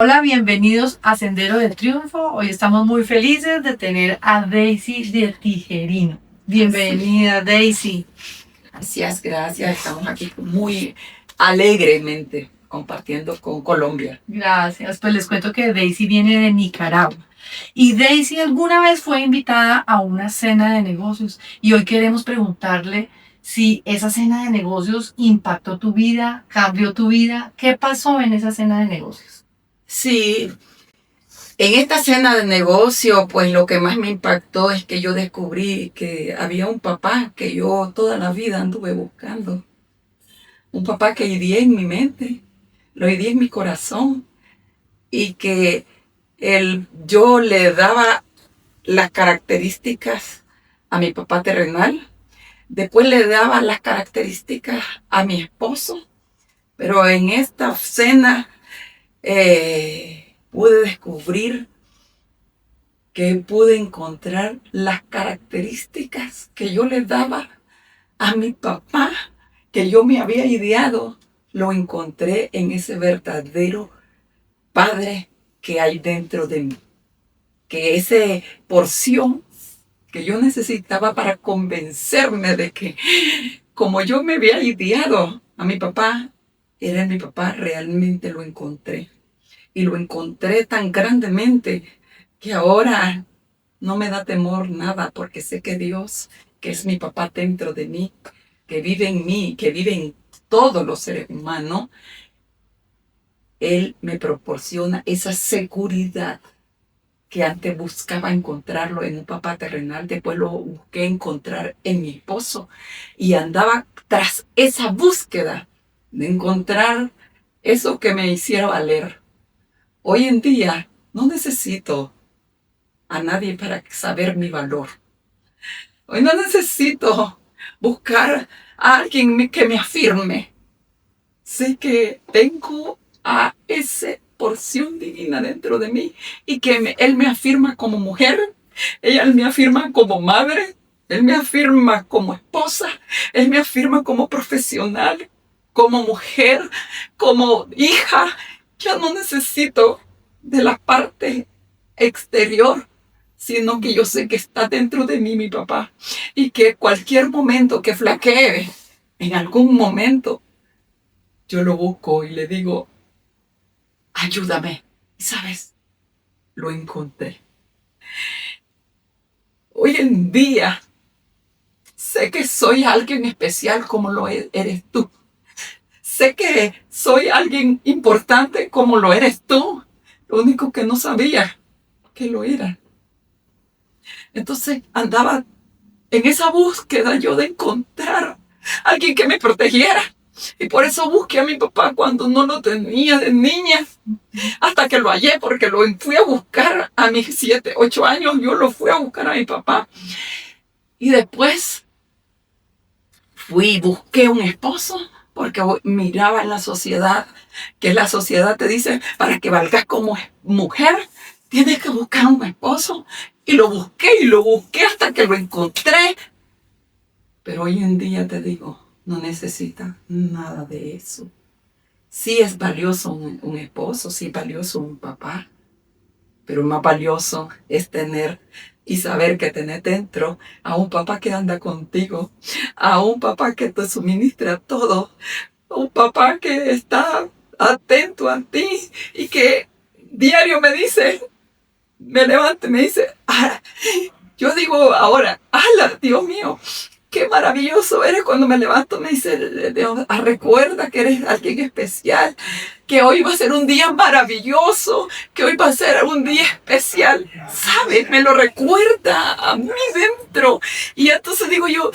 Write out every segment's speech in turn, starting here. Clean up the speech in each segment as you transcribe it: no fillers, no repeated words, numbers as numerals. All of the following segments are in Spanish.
Hola, bienvenidos a Sendero del Triunfo. Hoy estamos muy felices de tener a Daisy de Tijerino. Bienvenida, Daisy. Gracias. Estamos aquí muy alegremente compartiendo con Colombia. Gracias. Pues les cuento que Daisy viene de Nicaragua. Y Daisy alguna vez fue invitada a una cena de negocios. Y hoy queremos preguntarle si esa cena de negocios impactó tu vida, cambió tu vida. ¿Qué pasó en esa cena de negocios? Sí, en esta cena de negocio, pues lo que más me impactó es que yo descubrí que había un papá que yo toda la vida anduve buscando. Un papá que ideé en mi mente, lo ideé en mi corazón y que yo le daba las características a mi papá terrenal. Después le daba las características a mi esposo, pero en esta cena pude descubrir que pude encontrar las características que yo le daba a mi papá, que yo me había ideado. Lo encontré en ese verdadero padre que hay dentro de mí, que esa porción que yo necesitaba para convencerme de que como yo me había ideado a mi papá, era mi papá, realmente lo encontré. Y lo encontré tan grandemente que ahora no me da temor nada, porque sé que Dios, que es mi papá dentro de mí, que vive en mí, que vive en todos los seres humanos, Él me proporciona esa seguridad que antes buscaba encontrarlo en un papá terrenal, después lo busqué encontrar en mi esposo y andaba tras esa búsqueda de encontrar eso que me hiciera valer. Hoy en día no necesito a nadie para saber mi valor. Hoy no necesito buscar a alguien que me afirme. Sé que tengo a esa porción divina dentro de mí y que Él me afirma como mujer, Él me afirma como madre, Él me afirma como esposa, Él me afirma como profesional, como mujer, como hija. Yo no necesito de la parte exterior, sino que yo sé que está dentro de mí mi papá y que cualquier momento que flaquee, en algún momento, yo lo busco y le digo, ayúdame. Y sabes, lo encontré. Hoy en día sé que soy alguien especial como lo eres tú. Sé que soy alguien importante como lo eres tú. Lo único que no sabía que lo era. Entonces andaba en esa búsqueda yo de encontrar a alguien que me protegiera. Y por eso busqué a mi papá cuando no lo tenía de niña. Hasta que lo hallé, porque lo fui a buscar a mis 7, 8 años. Yo lo fui a buscar a mi papá. Y después busqué un esposo, porque miraba en la sociedad, que la sociedad te dice, para que valgas como mujer, tienes que buscar un esposo. Y lo busqué hasta que lo encontré. Pero hoy en día te digo, no necesita nada de eso. Sí es valioso un esposo, sí es valioso un papá, pero más valioso es tener y saber que tenés dentro a un papá que anda contigo, a un papá que te suministra todo, a un papá que está atento a ti y que diario me dice, me levanta y me dice, yo digo ahora, ¡hala, Dios mío! Qué maravilloso eres cuando me levanto, me dice, Dios, recuerda que eres alguien especial, que hoy va a ser un día maravilloso, que hoy va a ser un día especial. ¿Sabes? Me lo recuerda a mí dentro. Y entonces digo yo,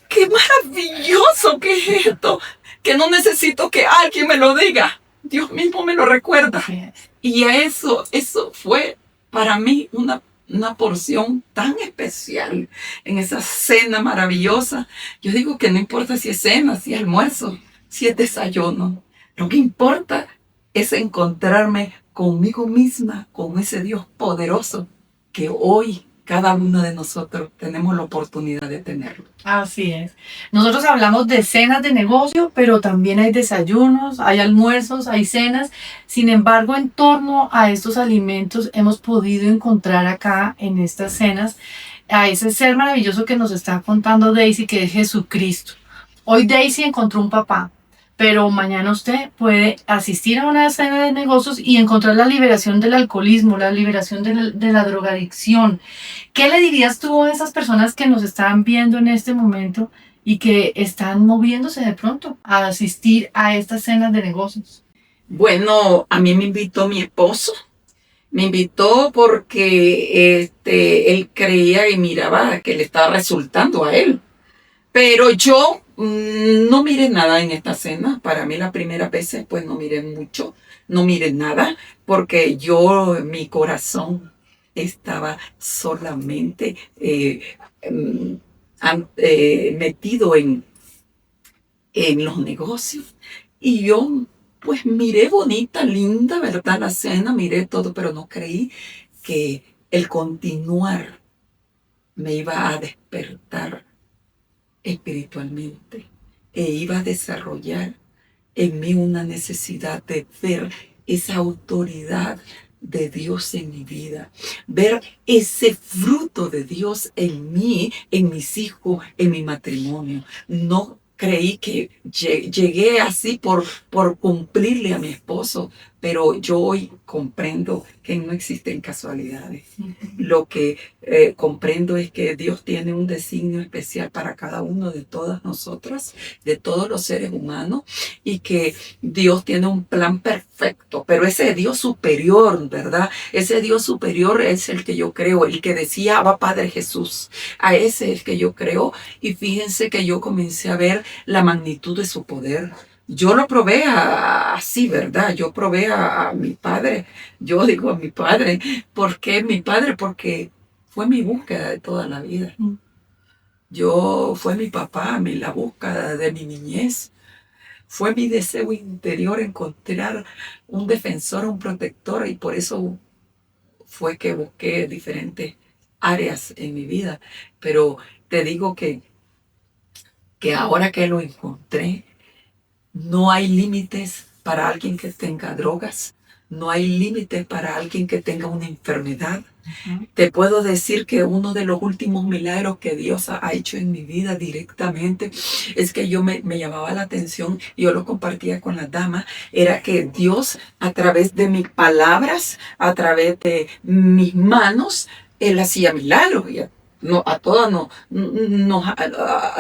qué maravilloso que es esto, que no necesito que alguien me lo diga. Dios mismo me lo recuerda. Y eso fue para mí una porción tan especial en esa cena maravillosa. Yo digo que no importa si es cena, si es almuerzo, si es desayuno. Lo que importa es encontrarme conmigo misma, con ese Dios poderoso que hoy cada uno de nosotros tenemos la oportunidad de tenerlo. Así es. Nosotros hablamos de cenas de negocio, pero también hay desayunos, hay almuerzos, hay cenas. Sin embargo, en torno a estos alimentos hemos podido encontrar acá en estas cenas a ese ser maravilloso que nos está contando Daisy, que es Jesucristo. Hoy Daisy encontró un papá, pero mañana usted puede asistir a una cena de negocios y encontrar la liberación del alcoholismo, la liberación de la drogadicción. ¿Qué le dirías tú a esas personas que nos están viendo en este momento y que están moviéndose de pronto a asistir a estas cenas de negocios? Bueno, a mí me invitó mi esposo. Me invitó porque él creía y miraba que le estaba resultando a él. Pero yo no miré nada en esta cena. Para mí la primera vez, pues no miré mucho, no miré nada, porque mi corazón estaba solamente metido en los negocios. Y yo, pues miré bonita, linda, ¿verdad? La cena, miré todo, pero no creí que el continuar me iba a despertar espiritualmente e iba a desarrollar en mí una necesidad de ver esa autoridad de Dios en mi vida, ver ese fruto de Dios en mí, en mis hijos, en mi matrimonio. No creí que llegué así por cumplirle a mi esposo, pero yo hoy comprendo que no existen casualidades. Lo que comprendo es que Dios tiene un designio especial para cada uno de todas nosotras, de todos los seres humanos, y que Dios tiene un plan perfecto, pero ese Dios superior, ¿verdad? Ese Dios superior es el que yo creo, el que decía Abba Padre Jesús. A ese es el que yo creo, y fíjense que yo comencé a ver la magnitud de su poder. Yo lo probé así, ¿verdad? Yo probé a mi padre. Yo digo a mi padre. ¿Por qué mi padre? Porque fue mi búsqueda de toda la vida. Fue mi papá, la búsqueda de mi niñez. Fue mi deseo interior encontrar un defensor, un protector, y por eso fue que busqué diferentes áreas en mi vida. Pero te digo que ahora que lo encontré, no hay límites para alguien que tenga drogas, no hay límites para alguien que tenga una enfermedad. Te puedo decir que uno de los últimos milagros que Dios ha hecho en mi vida directamente es que yo me llamaba la atención, yo lo compartía con las damas, era que Dios a través de mis palabras, a través de mis manos, Él hacía milagros. No, a todas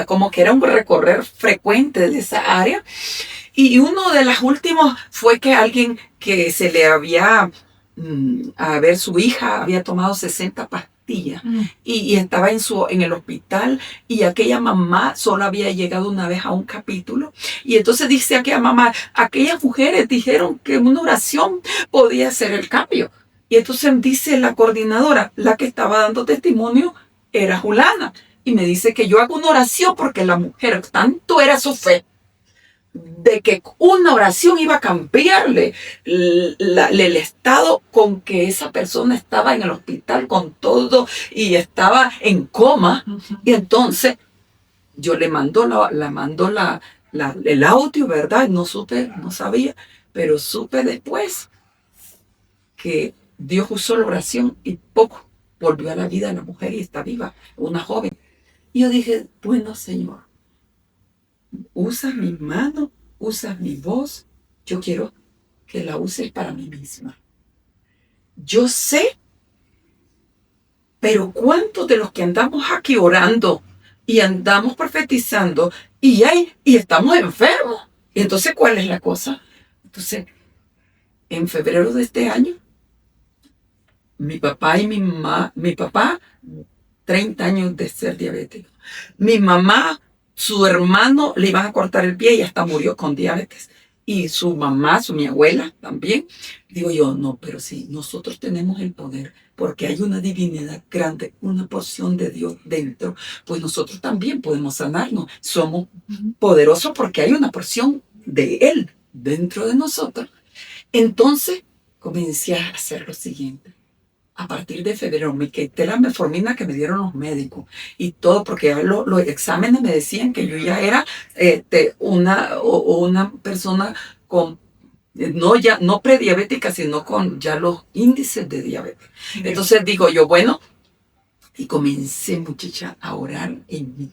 como que era un recorrer frecuente de esa área. Y uno de los últimos fue que alguien que se le había, a ver, su hija había tomado 60 pastillas y estaba en el hospital, y aquella mamá solo había llegado una vez a un capítulo. Y entonces dice aquella mamá, aquellas mujeres dijeron que una oración podía hacer el cambio. Y entonces dice la coordinadora, la que estaba dando testimonio, era Julana, y me dice que yo hago una oración porque la mujer, tanto era su fe, de que una oración iba a cambiarle el estado con que esa persona estaba en el hospital con todo y estaba en coma. Y entonces yo le mando el audio, ¿verdad? No sabía, pero supe después que Dios usó la oración y poco volvió a la vida la mujer y está viva, una joven. Y yo dije, bueno, Señor, usa mi mano, usa mi voz, yo quiero que la uses para mí misma. Yo sé, pero ¿cuántos de los que andamos aquí orando y andamos profetizando y estamos enfermos? Y entonces, ¿cuál es la cosa? Entonces, en febrero de este año, mi papá y mi mamá, mi papá, 30 años de ser diabético. Mi mamá, su hermano, le iban a cortar el pie y hasta murió con diabetes. Y su mamá, mi abuela también. Digo yo, no, pero sí, nosotros tenemos el poder, porque hay una divinidad grande, una porción de Dios dentro, pues nosotros también podemos sanarnos. Somos poderosos porque hay una porción de Él dentro de nosotros. Entonces, comencé a hacer lo siguiente. a partir de febrero me quité la metformina que me dieron los médicos y todo, porque ya los exámenes me decían que yo ya era una persona con, no prediabética, sino con ya los índices de diabetes. Entonces digo yo, bueno, y comencé, muchacha, a orar en mí.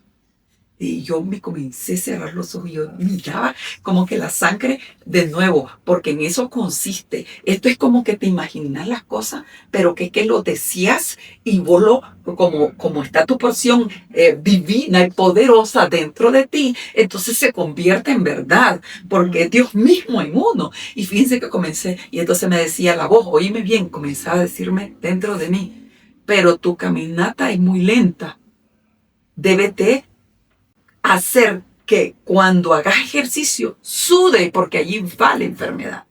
Y yo me comencé a cerrar los ojos y yo miraba como que la sangre de nuevo, porque en eso consiste. Esto es como que te imaginas las cosas, pero que lo decías y vos como está tu porción divina y poderosa dentro de ti, entonces se convierte en verdad, porque es Dios mismo en uno. Y fíjense que comencé, y entonces me decía la voz, oíme bien, comenzaba a decirme dentro de mí, pero tu caminata es muy lenta, débete hacer que cuando hagas ejercicio sude, porque allí va la enfermedad.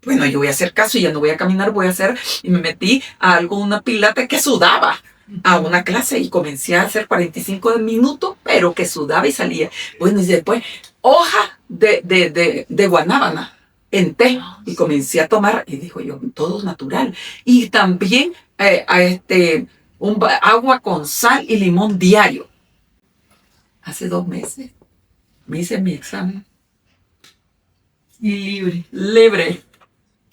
Bueno, yo voy a hacer caso y ya no voy a caminar, voy a hacer, y me metí a una pilata que sudaba, a una clase, y comencé a hacer 45 minutos, pero que sudaba y salía. Bueno, y después hoja de guanábana en té, y comencé a tomar, y dijo yo, todo natural. Y también agua con sal y limón diario. Hace 2 meses me hice mi examen. Y libre. Libre.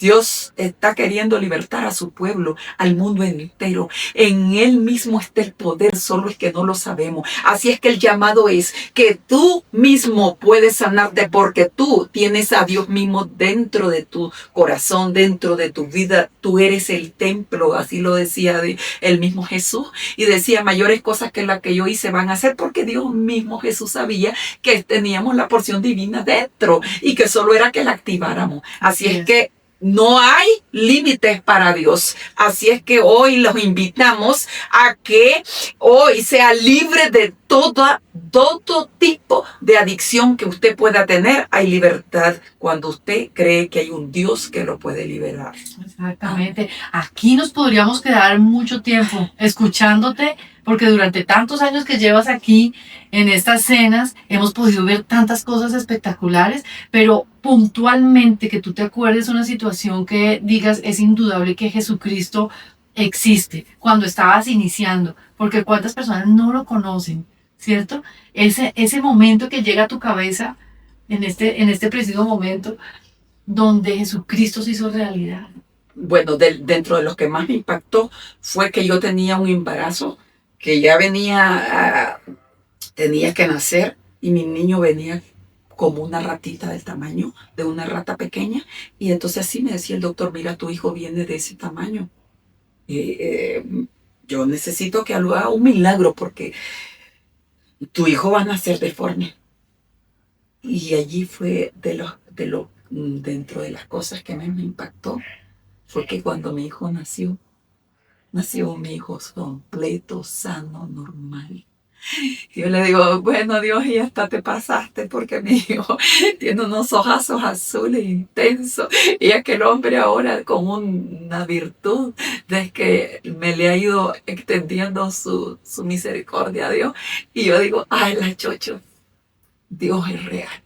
Dios está queriendo libertar a su pueblo, al mundo entero. En Él mismo está el poder, solo es que no lo sabemos. Así es que el llamado es que tú mismo puedes sanarte, porque tú tienes a Dios mismo dentro de tu corazón, dentro de tu vida. Tú eres el templo, así lo decía el mismo Jesús. Y decía, mayores cosas que las que yo hice van a hacer, porque Dios mismo, Jesús, sabía que teníamos la porción divina dentro y que solo era que la activáramos. Así es que no hay límites para Dios. Así es que hoy los invitamos a que hoy sea libre de todo tipo de adicción que usted pueda tener. Hay libertad cuando usted cree que hay un Dios que lo puede liberar. Exactamente. Aquí nos podríamos quedar mucho tiempo escuchándote, porque durante tantos años que llevas aquí en estas cenas hemos podido ver tantas cosas espectaculares, pero puntualmente que tú te acuerdes una situación que digas, es indudable que Jesucristo existe cuando estabas iniciando, porque cuántas personas no lo conocen, ¿cierto? Ese momento que llega a tu cabeza en este preciso momento donde Jesucristo se hizo realidad. Bueno, dentro de lo que más me impactó fue que yo tenía un embarazo que ya tenía que nacer, y mi niño venía como una ratita del tamaño de una rata pequeña, y entonces así me decía el doctor, mira, tu hijo viene de ese tamaño. Yo necesito que haga un milagro porque tu hijo va a nacer deforme. Y allí fue dentro de las cosas que me impactó, fue que cuando mi hijo nació mi hijo completo, sano, normal. Y yo le digo, bueno, Dios, y hasta te pasaste, porque mi hijo tiene unos ojazos azules intensos, y aquel hombre ahora con una virtud de que me le ha ido extendiendo su misericordia a Dios. Y yo digo, ay, la chocho, Dios es real.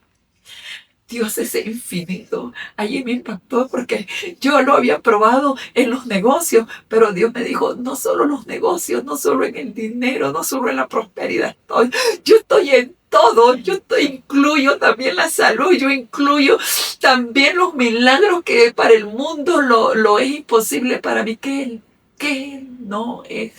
Dios es infinito. Allí me impactó porque yo lo había probado en los negocios, pero Dios me dijo, no solo los negocios, no solo en el dinero, no solo en la prosperidad. Yo estoy en todo. Incluyo también la salud, yo incluyo también los milagros que para el mundo lo es imposible para mí. Que no es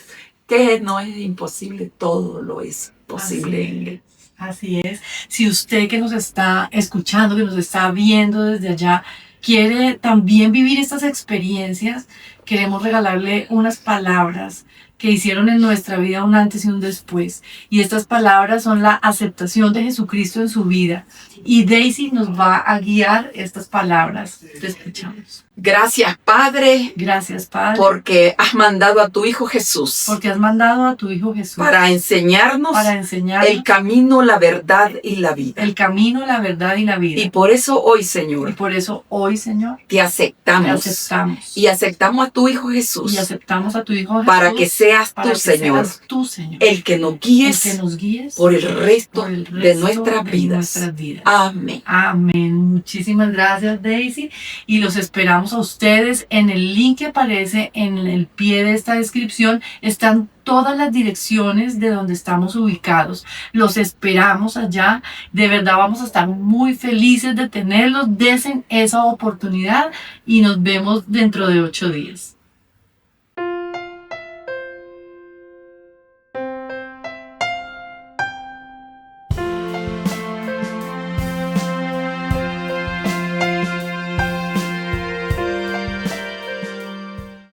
imposible, todo lo es posible en Él. Así es. Si usted que nos está escuchando, que nos está viendo desde allá, quiere también vivir estas experiencias, queremos regalarle unas palabras que hicieron en nuestra vida un antes y un después. Y estas palabras son la aceptación de Jesucristo en su vida. Y Daisy nos va a guiar estas palabras. Te escuchamos. Gracias, Padre. Gracias, Padre. Porque has mandado a tu Hijo Jesús. Porque has mandado a tu Hijo Jesús. Para enseñarnos el camino, la verdad y la vida. El camino, la verdad y la vida. Y por eso hoy, Señor. Y por eso hoy, Señor. Te aceptamos. Te aceptamos. Y aceptamos tu Hijo Jesús y aceptamos a tu Hijo Jesús para que seas para tú, que Señor, seas tú, Señor, el que nos el guíes que nos guíes por el resto por el de resto nuestras de vidas. nuestras vidas. Amén. Amén. Muchísimas gracias, Daisy. Y los esperamos a ustedes en el link que aparece en el pie de esta descripción. Están todas las direcciones de donde estamos ubicados. Los esperamos allá. De verdad vamos a estar muy felices de tenerlos. Desen esa oportunidad y nos vemos dentro de 8 días.